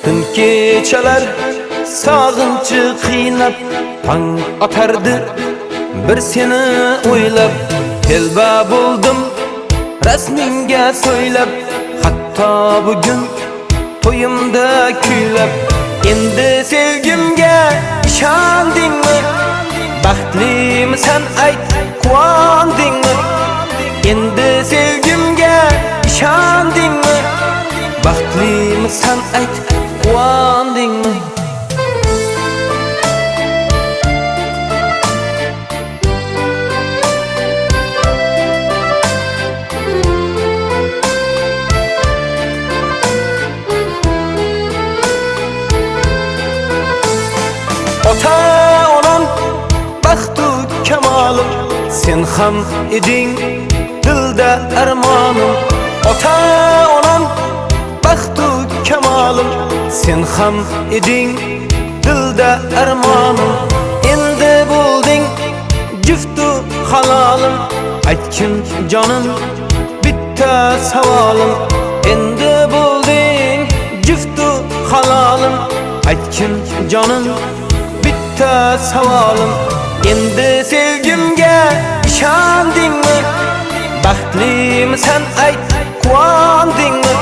Tün kechalar sog'inchi qiynab tong otardi bir seni o'ylab telba bo'ldim rasmingga so'ylab hatto bugun to'yimda kuylab endi sevgimga ishondingmi baxtlimisan ayt quvondingmi endi sevgimga ishondingmi baxtlimisan ayt quvondingmi Ota-onam baxtu kamolim sen ham eding dilda armonim Ota-onam baxtu kamolim sen ham eding dilda armonim endi bo'lding juftu halolim aytgin jonim bitta savolim endi bo'lding juftu halolim aytgin jonim bitta savolim endi sevgimga ishondingmi baxtlimisan ayt quvondingmi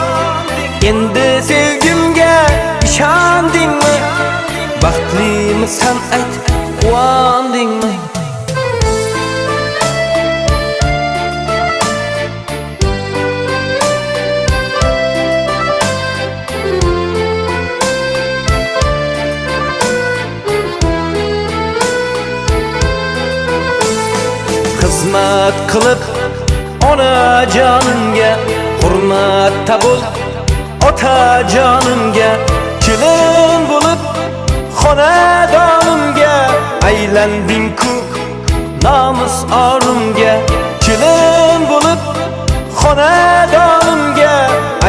endi sevgimga ishondingmi baxtlimisan ayt quvondingmi xizmat qilib ona jonimga hurmatda bo'l ota jonimga kelin bo'lib xonadonimga aylanding-ku nomus orimga kelin bo'lib xonadonimga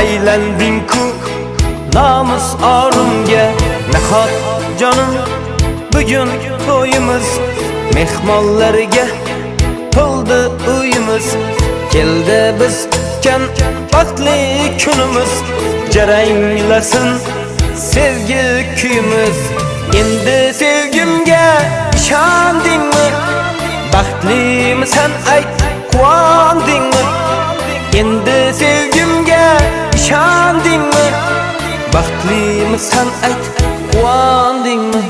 aylanding-ku nomus orimga nahot jonim bugun to'yimiz mehmonlarga to'ldi uyimiz keldi bizgan baxtli kunimiz jaranglasin sevgi kuyimiz endi sevgimga ishondingmi baxtlimisan ayt quvondingmi endi sevgimga ishondingmi baxtlimisan ayt quvondingmi